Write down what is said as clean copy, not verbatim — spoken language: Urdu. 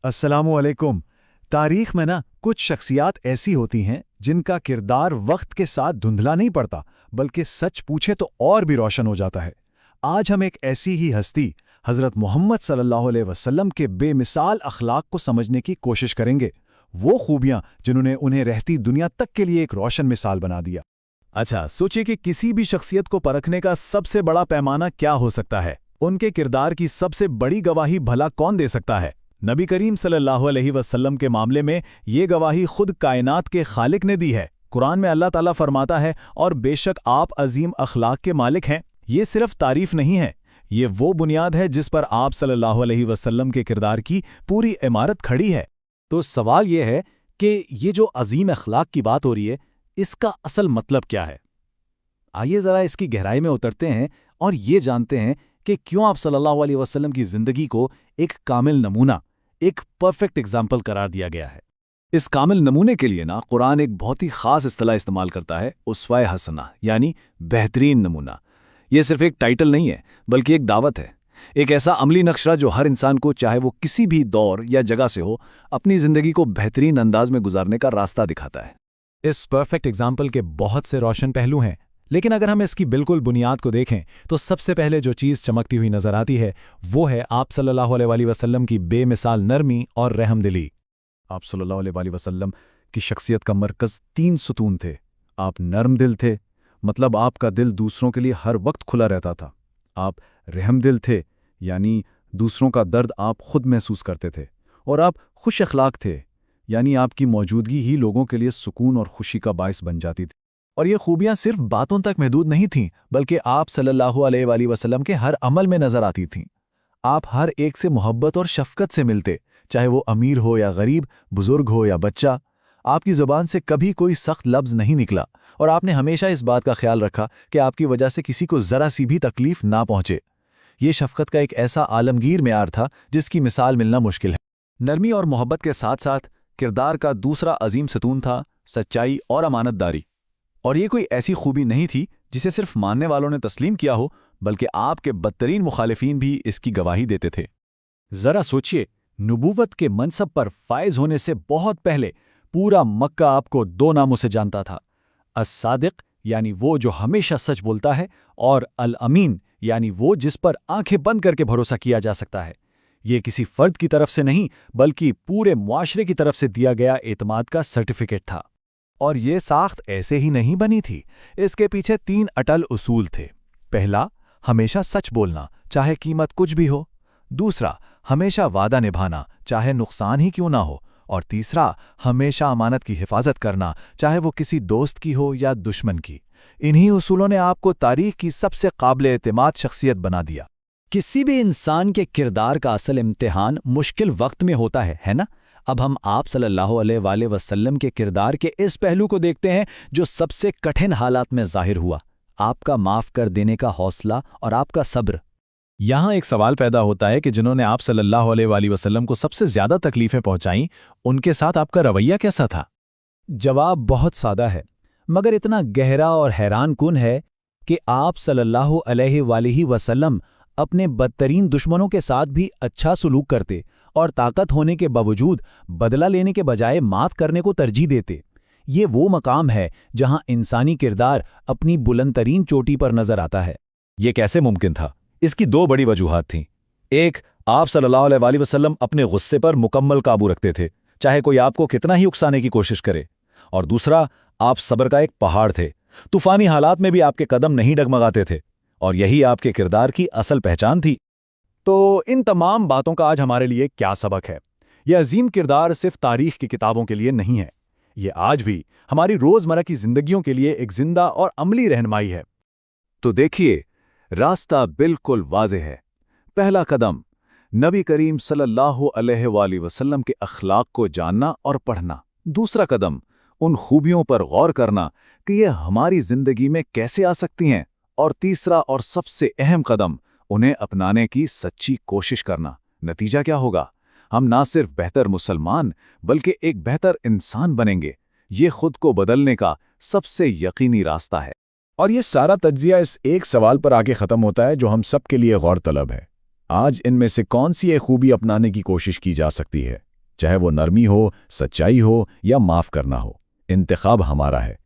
السلام علیکم۔ تاریخ میں کچھ شخصیات ایسی ہوتی ہیں جن کا کردار وقت کے ساتھ دھندلا نہیں پڑتا بلکہ سچ پوچھے تو اور بھی روشن ہو جاتا ہے۔ آج ہم ایک ایسی ہی ہستی حضرت محمد صلی اللہ علیہ وسلم کے بے مثال اخلاق کو سمجھنے کی کوشش کریں گے، وہ خوبیاں جنہوں نے انہیں رہتی دنیا تک کے لیے ایک روشن مثال بنا دیا۔ اچھا، سوچئے کہ کسی بھی شخصیت کو پرکھنے کا سب سے بڑا پیمانہ کیا ہو سکتا ہے؟ ان کے کردار کی سب سے بڑی گواہی بھلا کون دے سکتا ہے؟ نبی کریم صلی اللہ علیہ وسلم کے معاملے میں یہ گواہی خود کائنات کے خالق نے دی ہے۔ قرآن میں اللہ تعالیٰ فرماتا ہے، اور بے شک آپ عظیم اخلاق کے مالک ہیں۔ یہ صرف تعریف نہیں ہے، یہ وہ بنیاد ہے جس پر آپ صلی اللہ علیہ وسلم کے کردار کی پوری عمارت کھڑی ہے۔ تو سوال یہ ہے کہ یہ جو عظیم اخلاق کی بات ہو رہی ہے، اس کا اصل مطلب کیا ہے؟ آئیے ذرا اس کی گہرائی میں اترتے ہیں اور یہ جانتے ہیں کہ کیوں آپ صلی اللہ علیہ وسلم کی زندگی کو ایک کامل نمونہ، ایک پرفیکٹ ایگزامپل قرار دیا گیا ہے۔ اس کامل نمونے کے لیے قرآن ایک بہت ہی خاص اصطلاح استعمال کرتا ہے، اسوہ حسنہ، یعنی بہترین نمونہ۔ یہ صرف ایک ٹائٹل نہیں ہے بلکہ ایک دعوت ہے، ایک ایسا عملی نقشہ جو ہر انسان کو، چاہے وہ کسی بھی دور یا جگہ سے ہو، اپنی زندگی کو بہترین انداز میں گزارنے کا راستہ دکھاتا ہے۔ اس پرفیکٹ ایگزامپل کے بہت سے روشن پہلو ہیں، لیکن اگر ہم اس کی بالکل بنیاد کو دیکھیں تو سب سے پہلے جو چیز چمکتی ہوئی نظر آتی ہے وہ ہے آپ صلی اللہ علیہ وسلم کی بے مثال نرمی اور رحم دلی۔ آپ صلی اللہ علیہ وسلم کی شخصیت کا مرکز 3 ستون تھے۔ آپ نرم دل تھے، مطلب آپ کا دل دوسروں کے لیے ہر وقت کھلا رہتا تھا۔ آپ رحم دل تھے، یعنی دوسروں کا درد آپ خود محسوس کرتے تھے۔ اور آپ خوش اخلاق تھے، یعنی آپ کی موجودگی ہی لوگوں کے لیے سکون اور خوشی کا باعث بن جاتی تھی۔ اور یہ خوبیاں صرف باتوں تک محدود نہیں تھیں بلکہ آپ صلی اللہ علیہ وسلم کے ہر عمل میں نظر آتی تھیں۔ آپ ہر ایک سے محبت اور شفقت سے ملتے، چاہے وہ امیر ہو یا غریب، بزرگ ہو یا بچہ۔ آپ کی زبان سے کبھی کوئی سخت لفظ نہیں نکلا، اور آپ نے ہمیشہ اس بات کا خیال رکھا کہ آپ کی وجہ سے کسی کو ذرا سی بھی تکلیف نہ پہنچے۔ یہ شفقت کا ایک ایسا عالمگیر معیار تھا جس کی مثال ملنا مشکل ہے۔ نرمی اور محبت کے ساتھ ساتھ کردار کا دوسرا عظیم ستون تھا سچائی اور امانت داری۔ اور یہ کوئی ایسی خوبی نہیں تھی جسے صرف ماننے والوں نے تسلیم کیا ہو، بلکہ آپ کے بدترین مخالفین بھی اس کی گواہی دیتے تھے۔ ذرا سوچئے، نبوت کے منصب پر فائز ہونے سے بہت پہلے پورا مکہ آپ کو 2 ناموں سے جانتا تھا: الصادق، یعنی وہ جو ہمیشہ سچ بولتا ہے، اور الامین، یعنی وہ جس پر آنکھیں بند کر کے بھروسہ کیا جا سکتا ہے۔ یہ کسی فرد کی طرف سے نہیں بلکہ پورے معاشرے کی طرف سے دیا گیا اعتماد کا سرٹیفکیٹ تھا۔ اور یہ ساخت ایسے ہی نہیں بنی تھی، اس کے پیچھے 3 اٹل اصول تھے۔ پہلا، ہمیشہ سچ بولنا، چاہے قیمت کچھ بھی ہو۔ دوسرا، ہمیشہ وعدہ نبھانا، چاہے نقصان ہی کیوں نہ ہو۔ اور تیسرا، ہمیشہ امانت کی حفاظت کرنا، چاہے وہ کسی دوست کی ہو یا دشمن کی۔ انہی اصولوں نے آپ کو تاریخ کی سب سے قابل اعتماد شخصیت بنا دیا۔ کسی بھی انسان کے کردار کا اصل امتحان مشکل وقت میں ہوتا ہے نا؟ اب ہم آپ صلی اللہ علیہ وسلم کے کردار کے اس پہلو کو دیکھتے ہیں جو سب سے کٹھن حالات میں ظاہر ہوا: آپ کا معاف کر دینے کا حوصلہ اور آپ کا صبر۔ یہاں ایک سوال پیدا ہوتا ہے کہ جنہوں نے آپ صلی اللہ علیہ وسلم کو سب سے زیادہ تکلیفیں پہنچائیں، ان کے ساتھ آپ کا رویہ کیسا تھا؟ جواب بہت سادہ ہے، مگر اتنا گہرا اور حیران کن ہے کہ آپ صلی اللہ علیہ وسلم اپنے بدترین دشمنوں کے ساتھ بھی اچھا سلوک کرتے اور طاقت ہونے کے باوجود بدلہ لینے کے بجائے مات کرنے کو ترجیح دیتے۔ یہ وہ مقام ہے جہاں انسانی کردار اپنی بلند ترین چوٹی پر نظر آتا ہے۔ یہ کیسے ممکن تھا؟ اس کی 2 بڑی وجوہات تھیں۔ ایک، آپ صلی اللہ علیہ وسلم اپنے غصے پر مکمل قابو رکھتے تھے، چاہے کوئی آپ کو کتنا ہی اکسانے کی کوشش کرے۔ اور دوسرا، آپ صبر کا ایک پہاڑ تھے، طوفانی حالات میں بھی آپ کے قدم نہیں ڈگمگاتے تھے، اور یہی آپ کے کردار کی اصل پہچان تھی۔ تو ان تمام باتوں کا آج ہمارے لیے کیا سبق ہے؟ یہ عظیم کردار صرف تاریخ کی کتابوں کے لیے نہیں ہے، یہ آج بھی ہماری روزمرہ کی زندگیوں کے لیے ایک زندہ اور عملی رہنمائی ہے۔ تو دیکھیے، راستہ بالکل واضح ہے۔ پہلا قدم، نبی کریم صلی اللہ علیہ وسلم کے اخلاق کو جاننا اور پڑھنا۔ دوسرا قدم، ان خوبیوں پر غور کرنا کہ یہ ہماری زندگی میں کیسے آ سکتی ہیں۔ اور تیسرا اور سب سے اہم قدم، انہیں اپنانے کی سچی کوشش کرنا۔ نتیجہ کیا ہوگا؟ ہم نہ صرف بہتر مسلمان بلکہ ایک بہتر انسان بنیں گے۔ یہ خود کو بدلنے کا سب سے یقینی راستہ ہے۔ اور یہ سارا تجزیہ اس ایک سوال پر آگے ختم ہوتا ہے جو ہم سب کے لیے غور طلب ہے: آج ان میں سے کون سی ایک خوبی اپنانے کی کوشش کی جا سکتی ہے؟ چاہے وہ نرمی ہو، سچائی ہو یا معاف کرنا ہو، انتخاب ہمارا ہے۔